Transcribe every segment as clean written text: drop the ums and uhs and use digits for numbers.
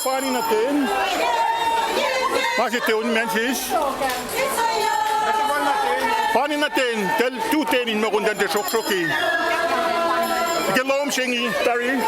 panin natin. Bakit yun, Mantis? Panin natin. Tutenin mo kung dante sok-soki. Gelom singi, Tari.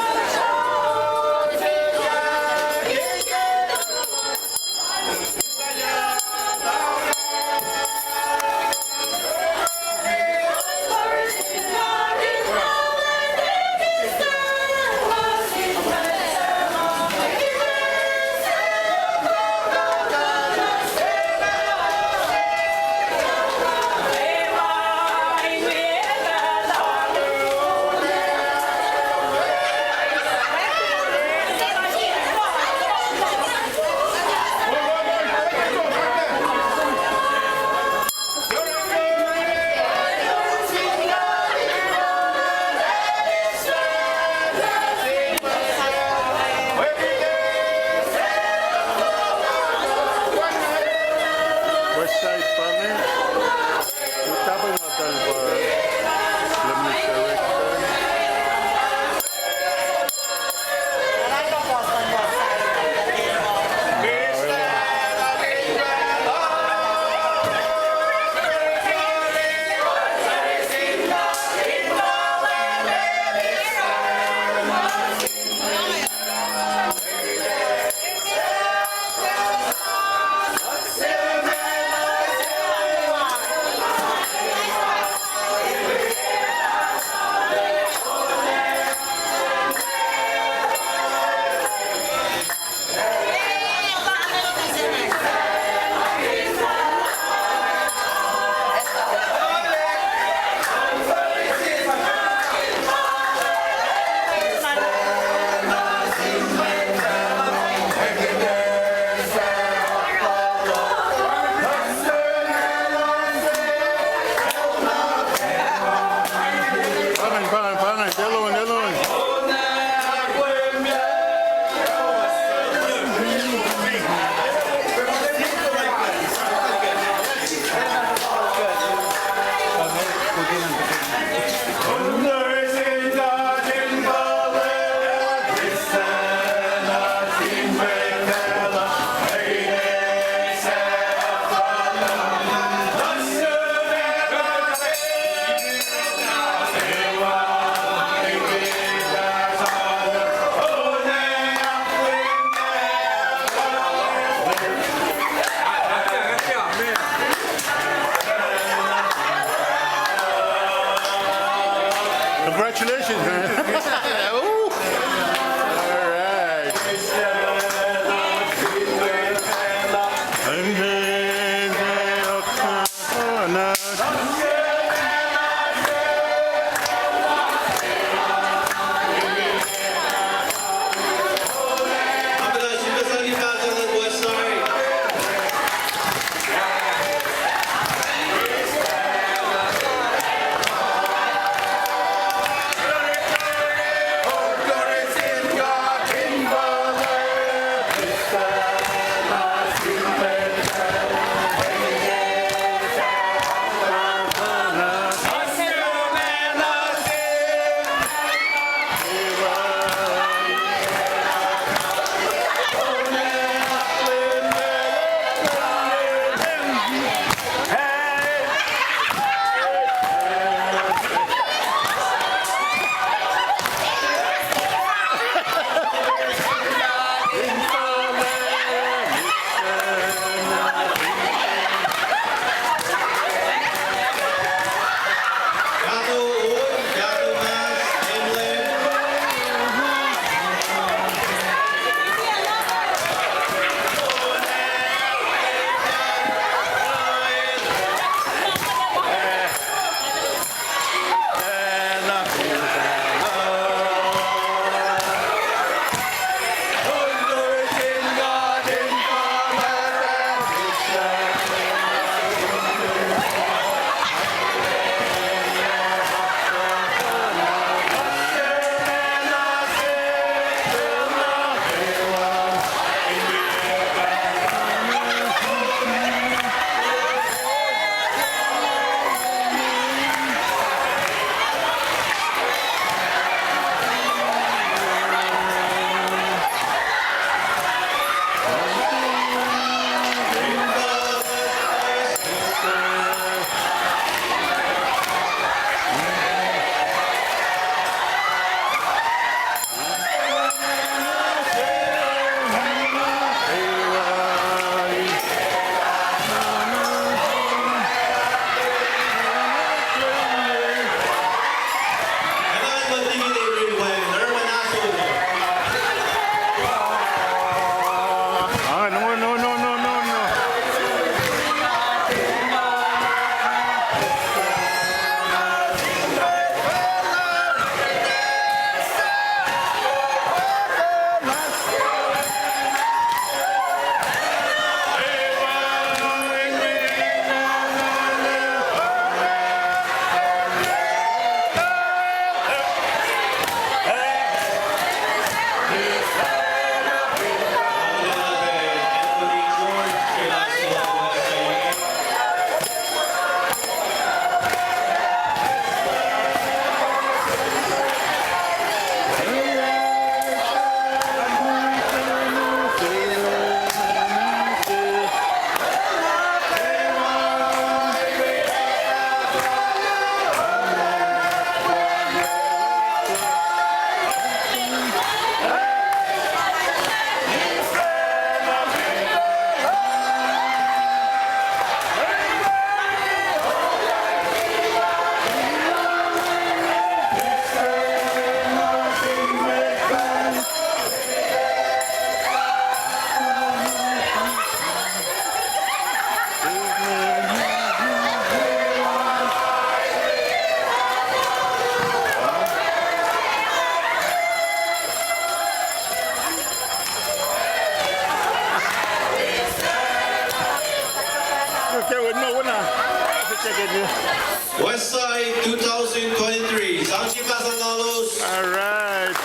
West Side 2023. Sanchi Pasanalos. All right.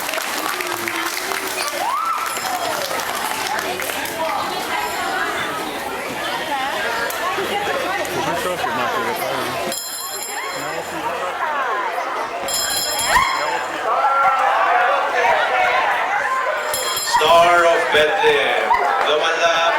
Star of Bethlehem. Lumalab.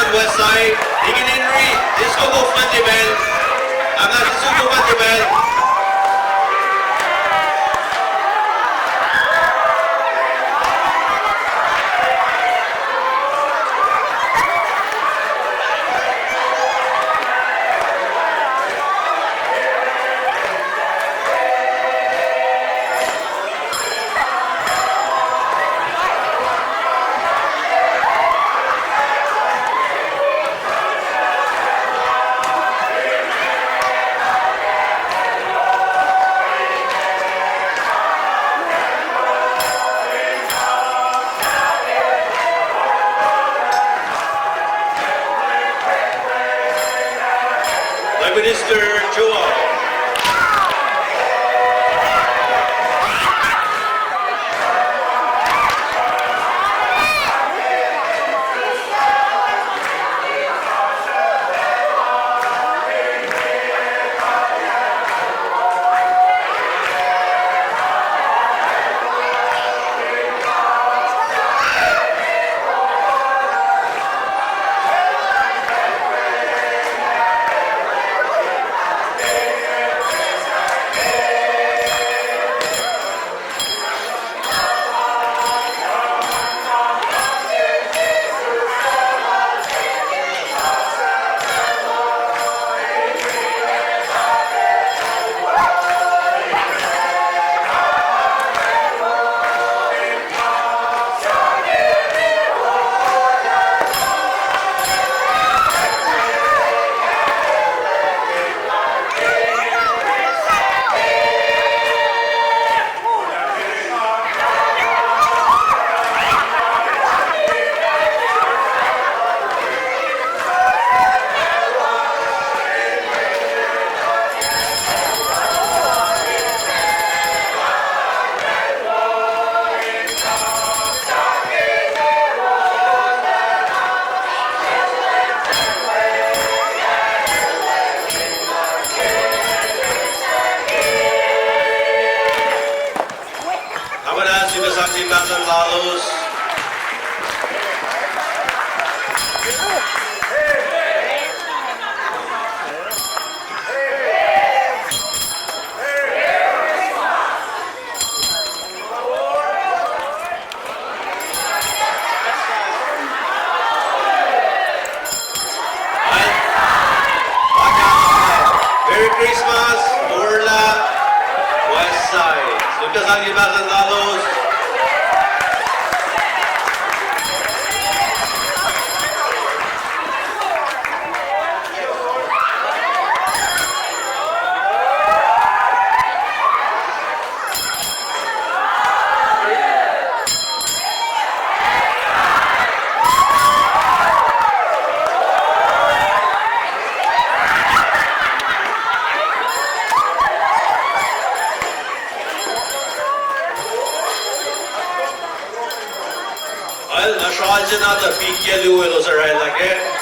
West Side, Higin Henry, Disco Movement Level, ang ating subukan level. Minister Joel. Sanlibutan Lalos. Merry Christmas, Orla, West Side. Lucas Sanlibutan Lalos. Well, nasyalcı da pik geliyor o sarayla ke.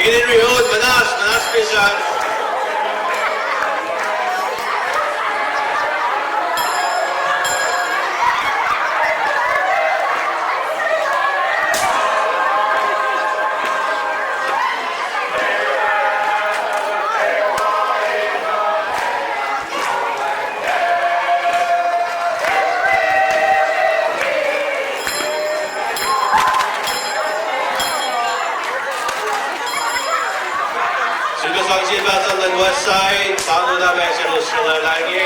Tingin Rihod, manas Pisan. Suggestion Battle on the west side, paano na ba sila lagi?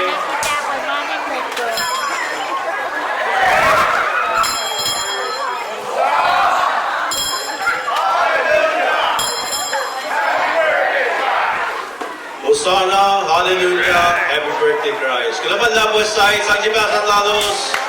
Hosanna, Hallelujah, Happy Birthday Christ. Kalaban na west side, Suggestion Battle Lalos.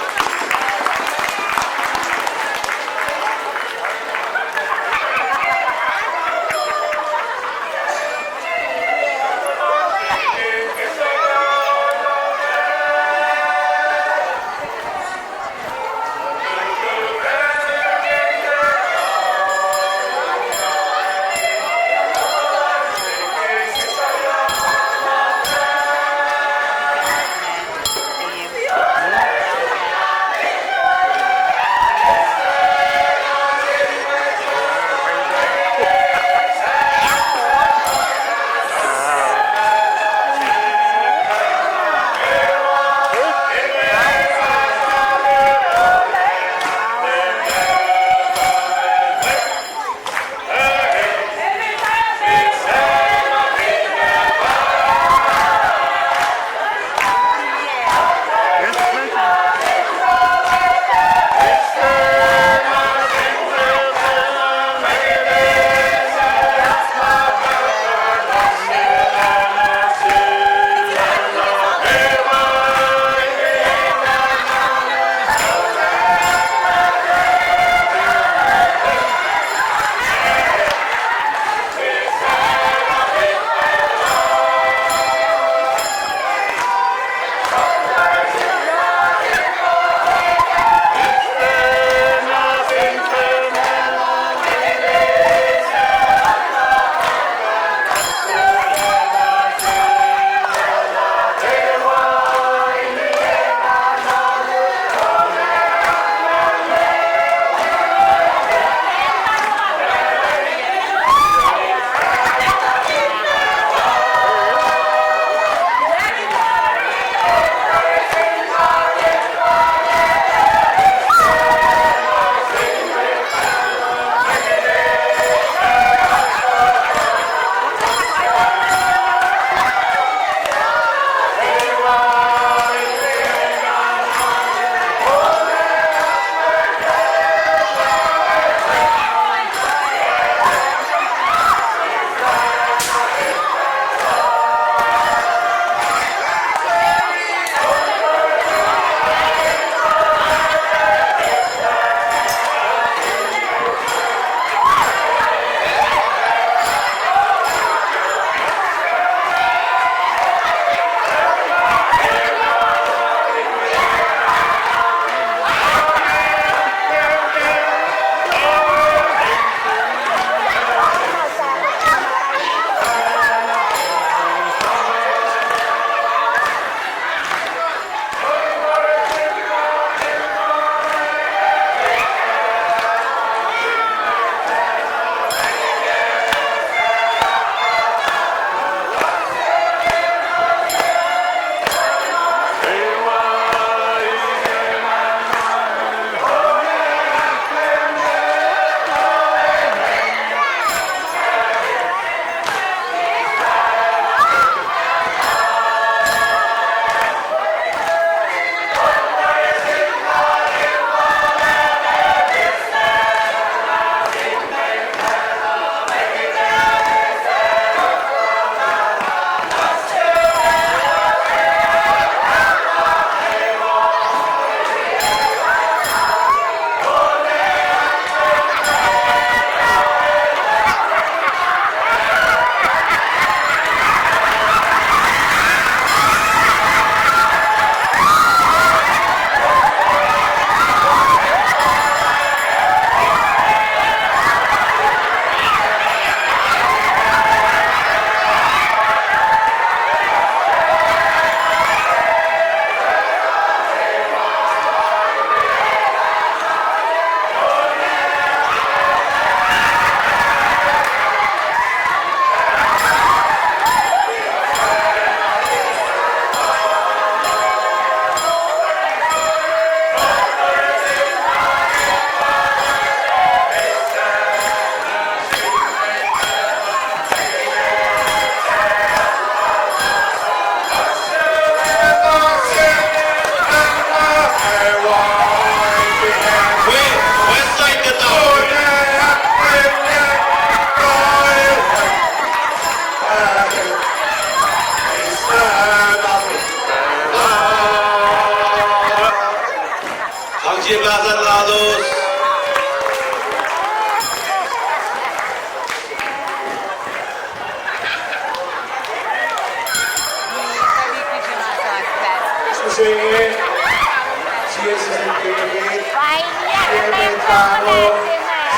tao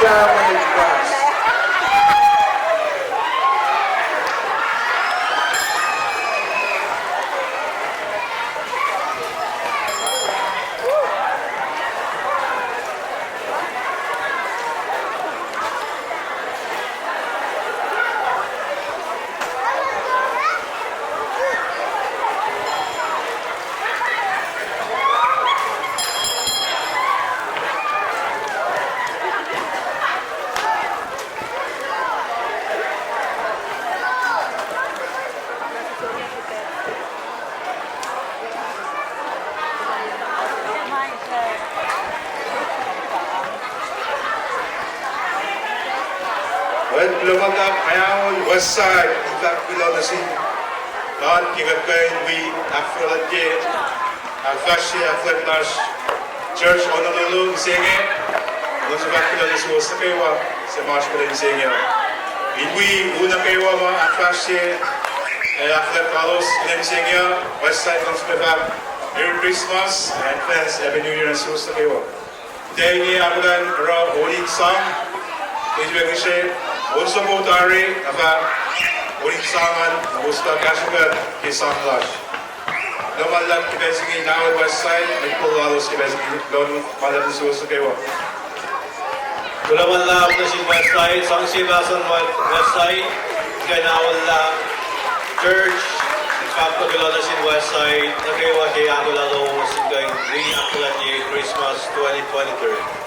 sa maligtas. When lumagap ayaw west side, ikat below the sea. God kigagkain we afroladye, afashi aflatlash, church Honolulu senge, nusabak below the sea sa kaywa, sa marsh pala yung senge. Inwi una kaywa ma afashi, aflat kalos ilang senge, west side ng spevap. Merry Christmas and friends, Happy New Year and sa kaywa. Today ni abulan ra oling song, Ijwekishe, also motari, aba, uling sangan, gusto kasugat, kisang lash. Lumalag kibesing inawa west side, nagpulalos kibesing doon malam sa kayo. Tulaman na si west side, sang sibasan west side, ganawal na church, nagpapagalaw na si west side, nagkawa kaya ako lalo singgay re-akulan niya Christmas 2023.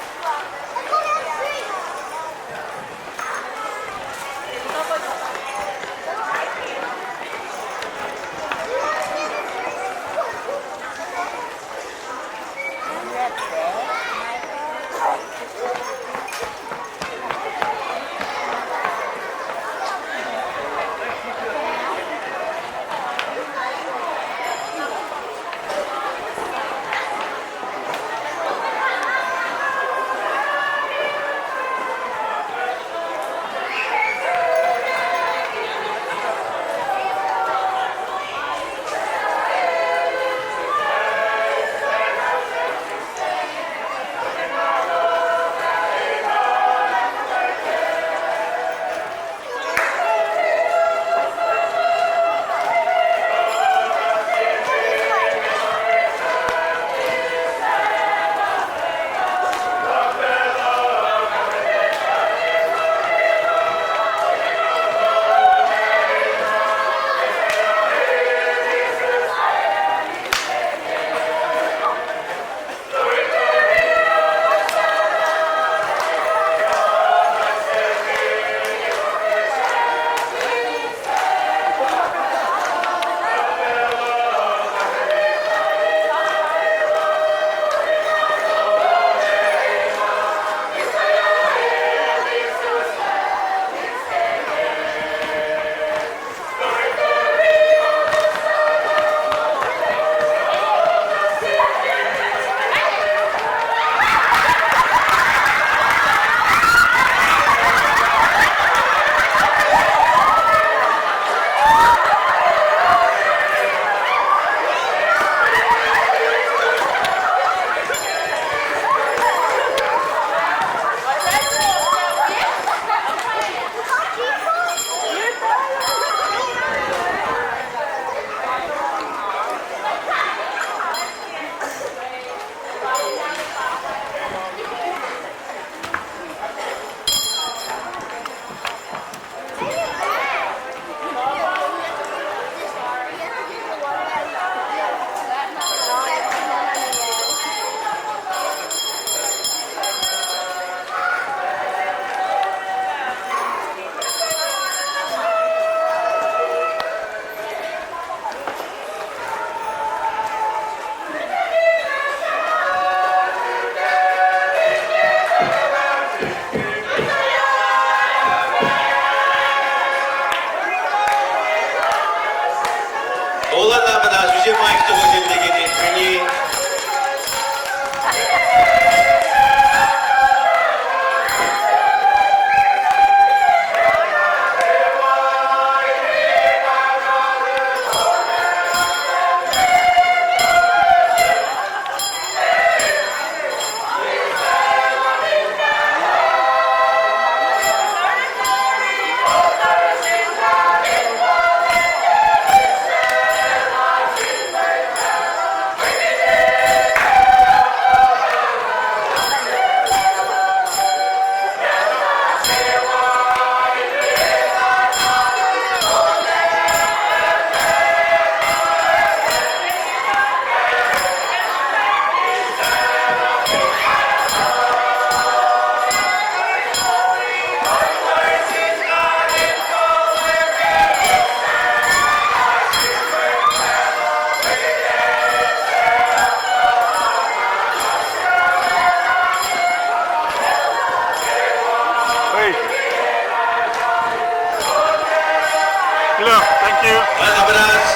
Namnas,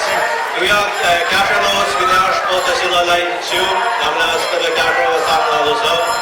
Uyang Kachalos, Vinash, Potasilalay, Chu, Namnas, Kalakaro, Samlaluso.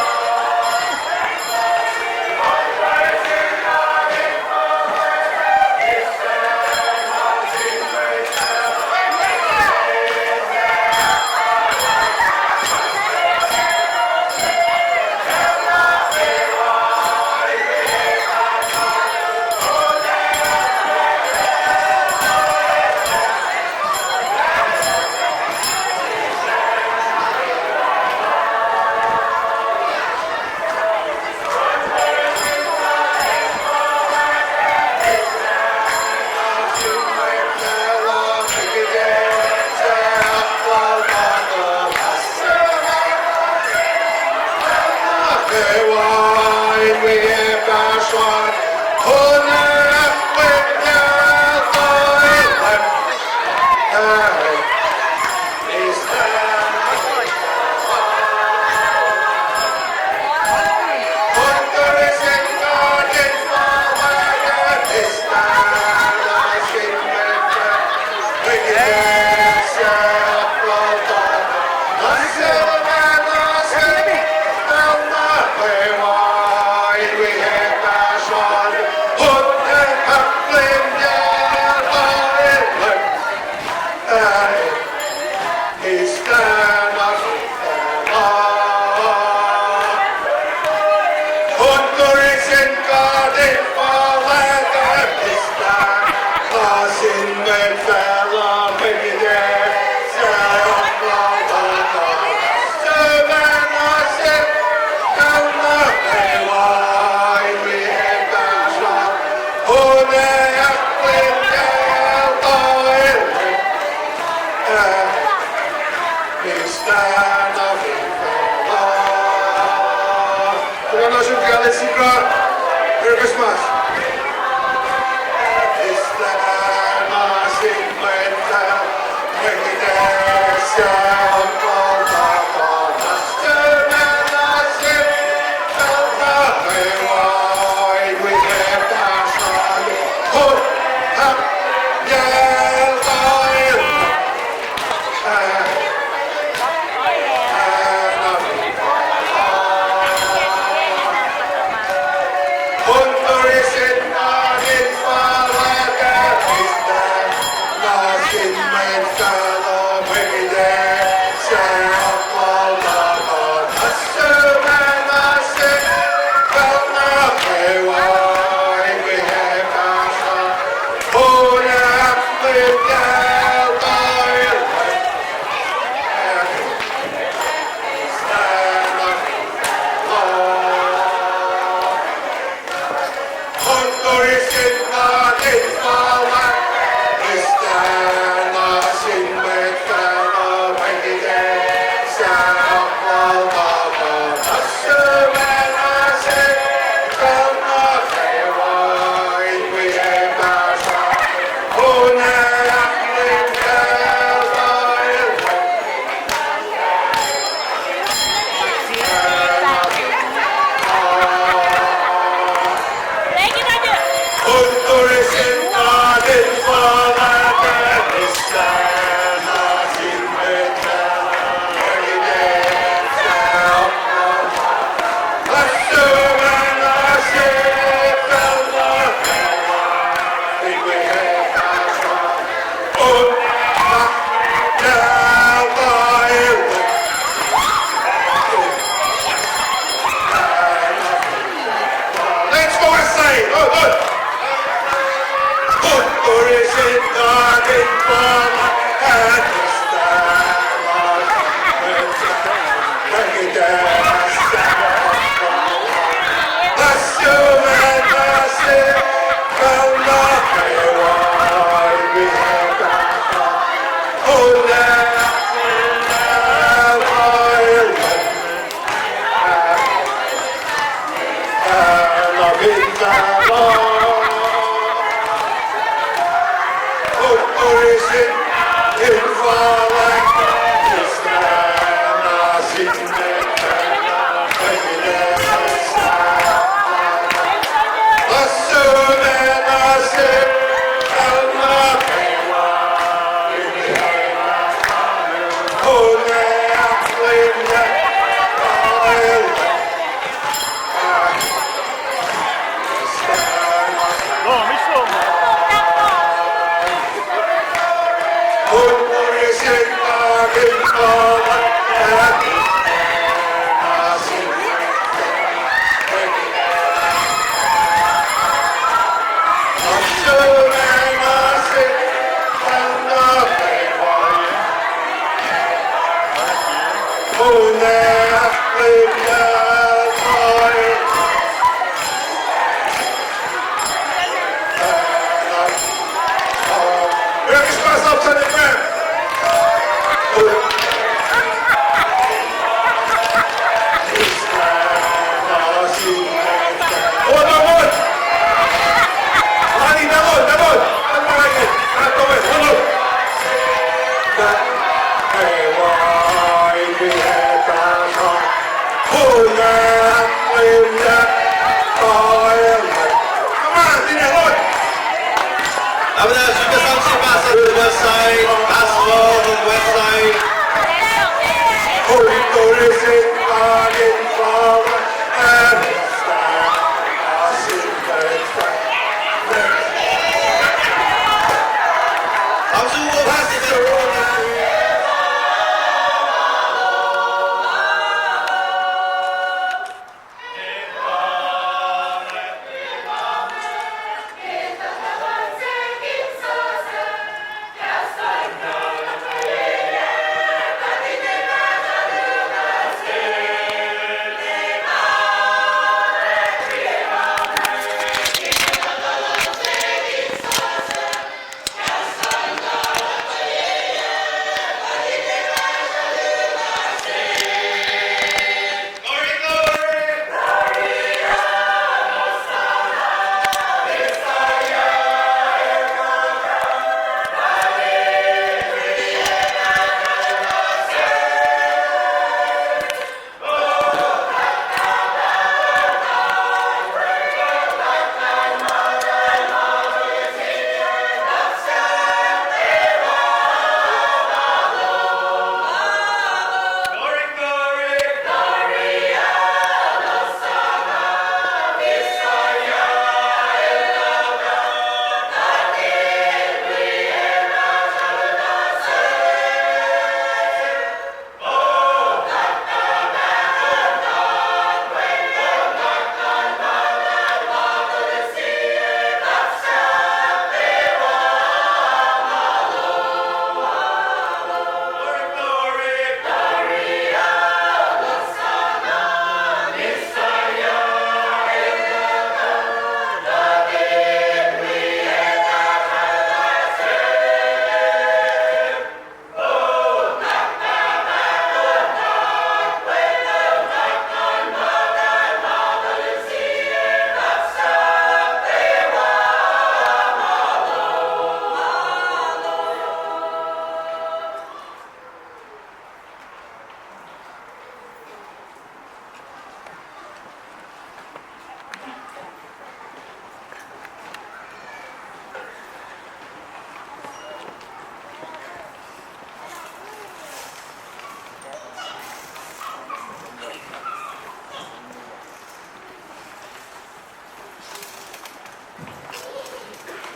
Merry Christmas.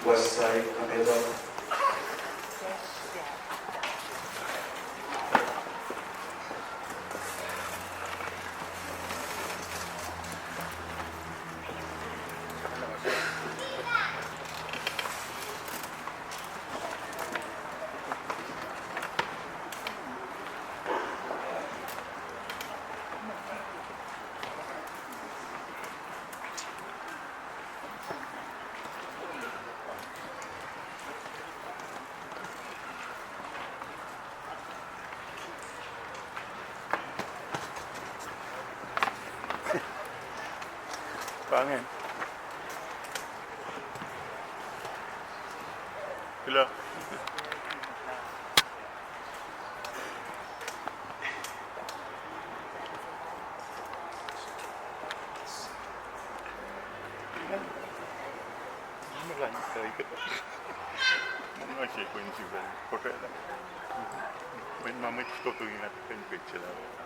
West Side, Manila. Pangin. Hello. Mga sequence ba? Hotel. May mamit ko to yung natin picture lang.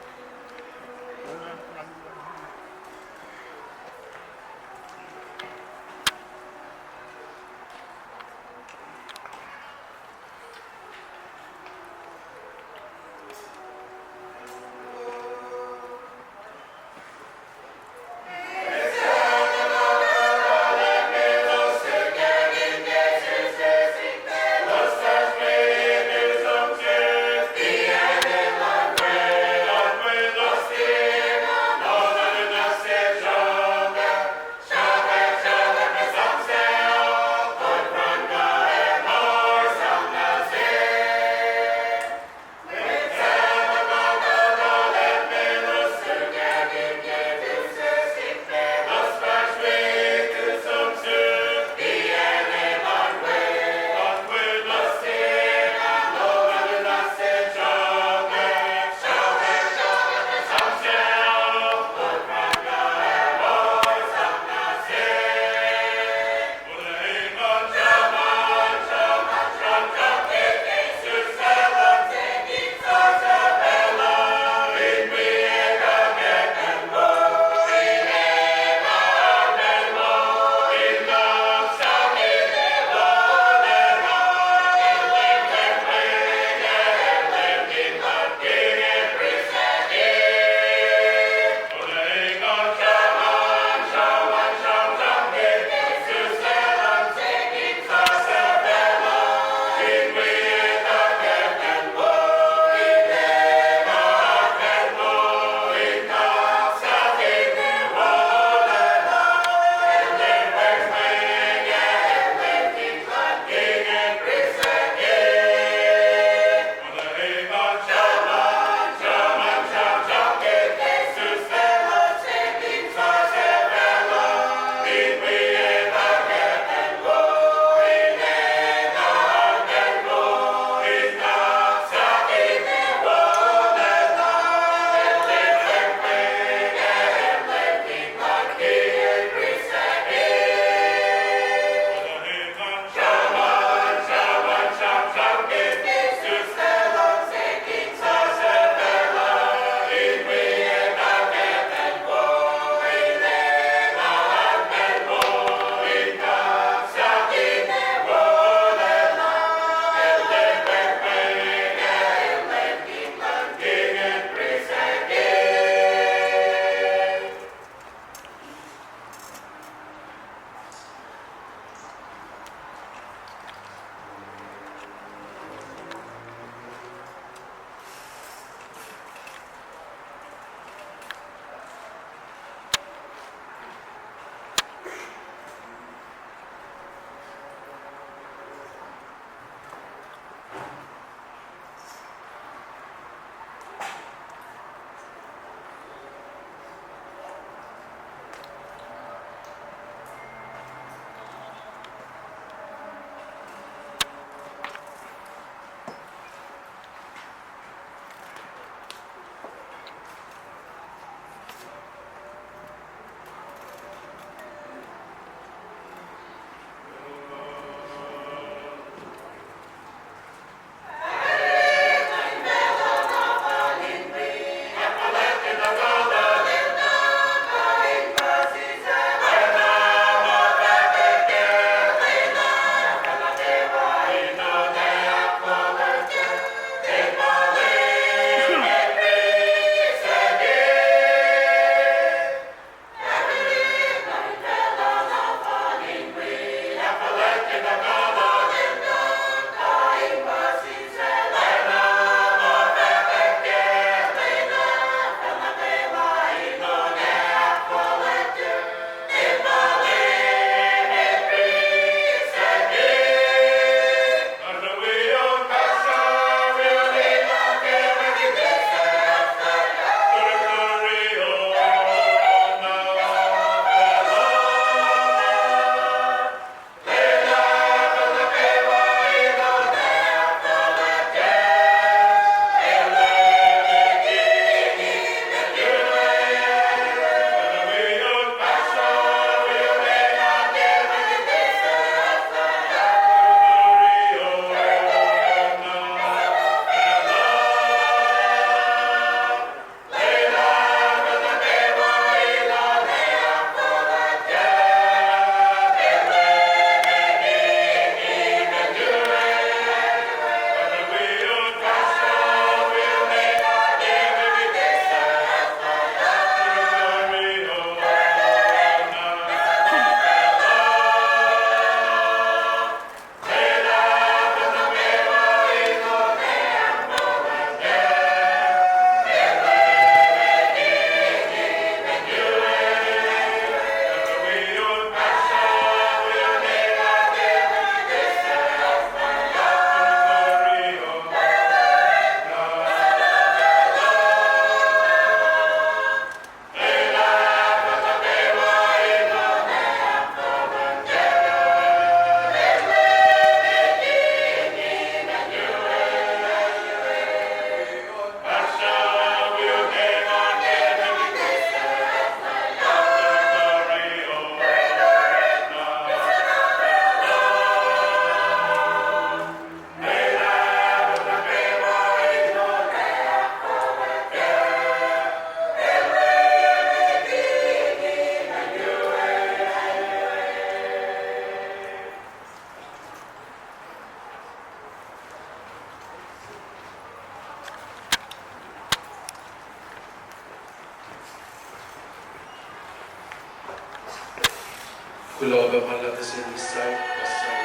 Global Malacasin West Side, West Side.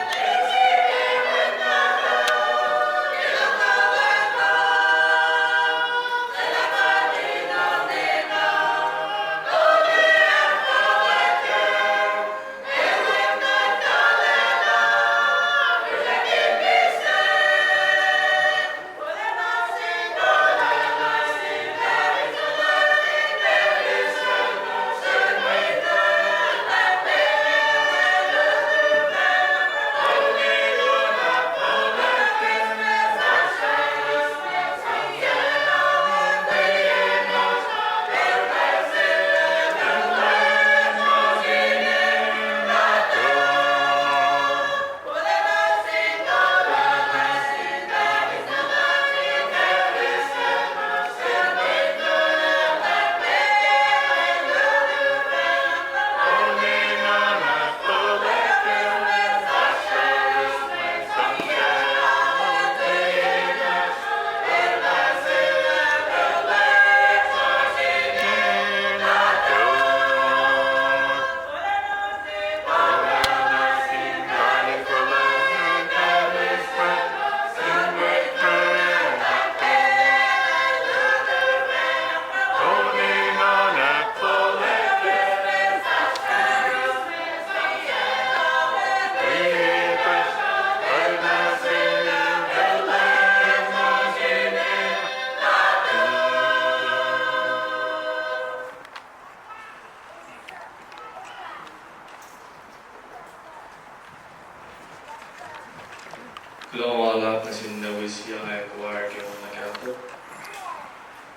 Global Malacasin West Side, Warrior Nagato.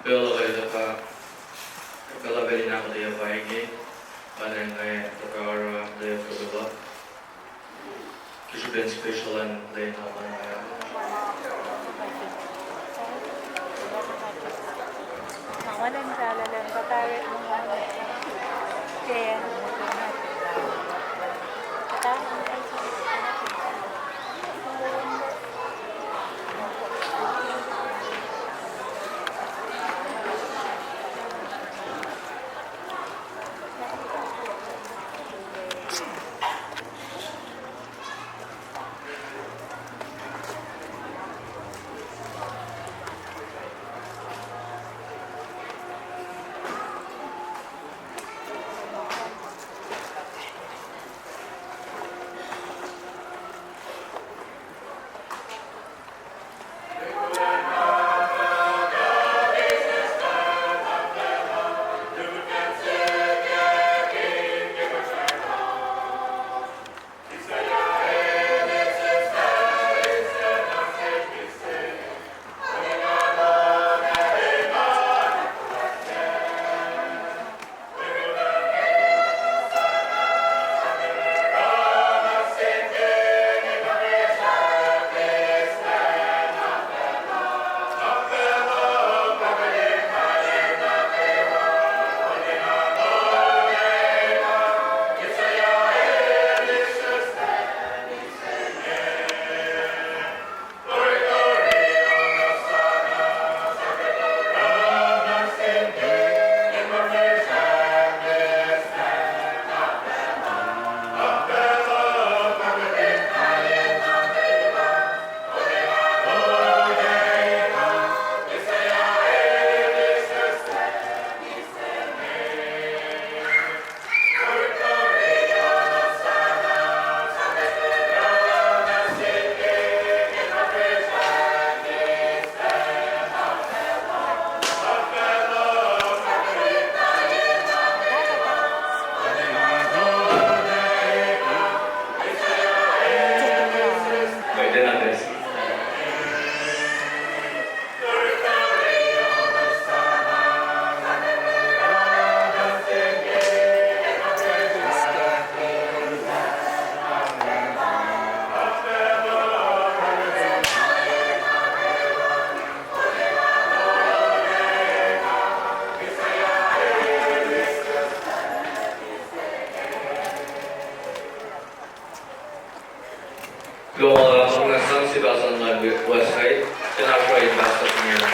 Pero kayo pa, kalabali na ako tayo pahingi, paano ngayon, takara, tayo pagkaba. Kasi ben specialan tayo na ako ngayon. Walang salalan, patarit mo nga. Kaya, patarit mo kayo sa Global Malacasin si Basan West Side, Kosrae basta niya.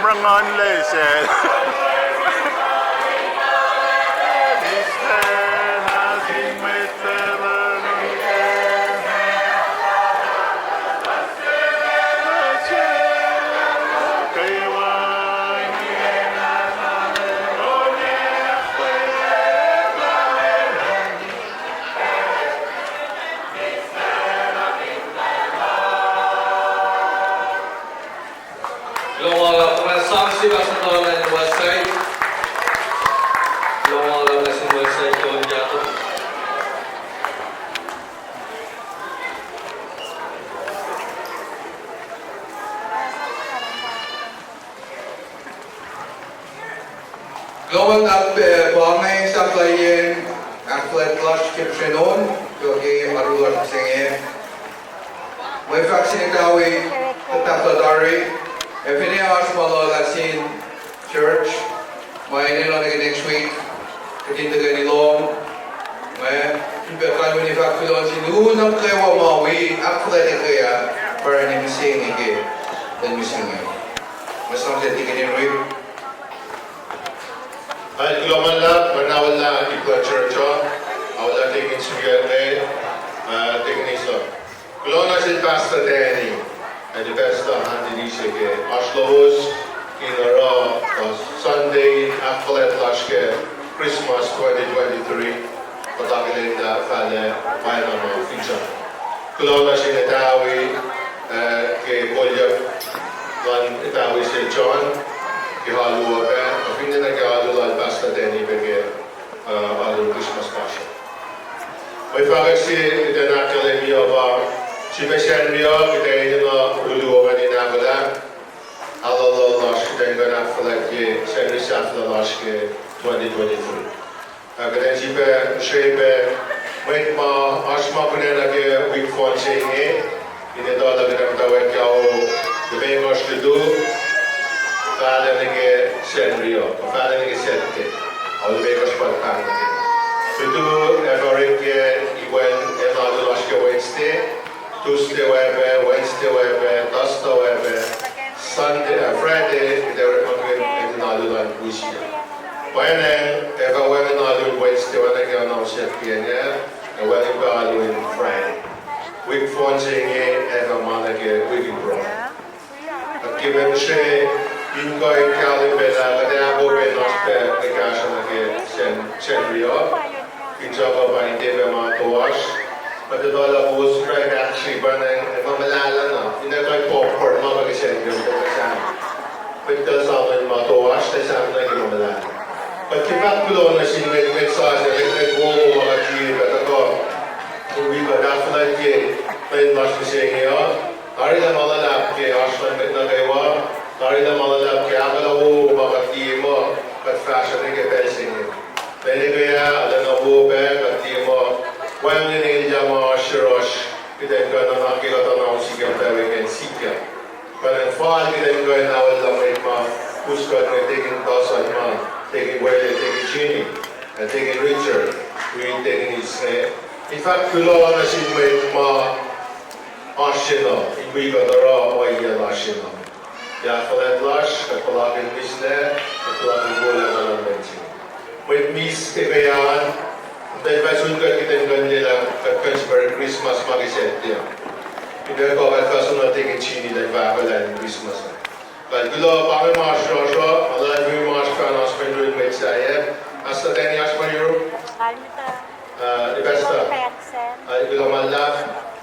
Rangan Leisel. Long sang siwas ng website. Long lesson website ko dito. Global at bangay sa klien atlet clash kipshenon yogi marular singye. May vaccine dawi tatapladari. Evini asmalo lasin church. May nilon next week. Katinda ganilom. May ibekan ni vakulon sinunam kayo mawi atlet kaya para ni missing ige dan missing. Mas naman tingin ni Al Gloman Lab, Manawal na Ikla Church, awala tingin sugere, tingin iso. Glona si Pastor Danny, and the best of Handi Nishike, Oslo's, Kinara, Sunday, Akwalet Lashke, Christmas 2023, Patakilinda, Fale, Mayanama, Ficha. Glona si Natawi, ke Bolyap, Van Itawi si John, Kihalu Aben, Pinda na Kihalu Lal Pastor Danny Bege, Alu Christmas Passion. May fagak si ita nakale miyo ba, si Mesyan miyo, kita ini na ulu oman inagala, Alalo Lash, kita yung ganap falag ye, Senri Safla Lash ke 2023. Kaya si pe, Shebe, may ma, asma punena ke week 4 singe, ini daw lagi tawag kau, Dumengos Lidu, Kala nige Senrio, kala nige Sente, au Dumengos Palkan nige. Tutu every event another last Wednesday, Tuesday Wednesday Thursday Sunday Friday they were going another one this year. When ever when another Wednesday when I go now set pianya, and when I go in Friday. Week 14 ever man again week bro. Given she in going Calibella, they are open up the cash on again, Rio. In job of an Devama to wash, but the dollar was right actually burning a mamalala. In a like popcorn, not like I said, but does all in my to wash, they sound like a mamalala. But keep up below the scene with size and like wall over a tree, but the dog. We got after that day, when much to say here, Ari the Malala, Ashman with Nagawa, Ari the Malala, Gabalo, Magatimo, but fashion and get belsing. Benigaya, the Nabu Bag, a Timo, when in Iljama, Shirosh, we then go on a Kilotana, Sigapaving and Sika. But in fall, we then go in our Lamima, who's got taking Dawson Man, taking Whaley, taking Chini, and taking Richard, we taking his name. In fact, we all have seen my Ashina, if we got the raw oil Ashina. Yafalet Lash, the Polagan Misne, the Polagan Bola with Miss Tegayan, the Vasunga Kitangandila, a Pittsburgh Christmas Magisetia. In the cover Casuna taking Chini, the Babel and Christmas. But below Pami Marsh, a lot of Marsh can spend doing Messiah. As the Danny Ashman Europe, the best below my love,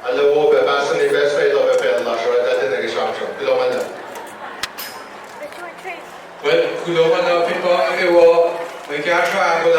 I love the best and the best way of a bell lash, or that in the construction. Below my love. Well, good over now, people, we can try with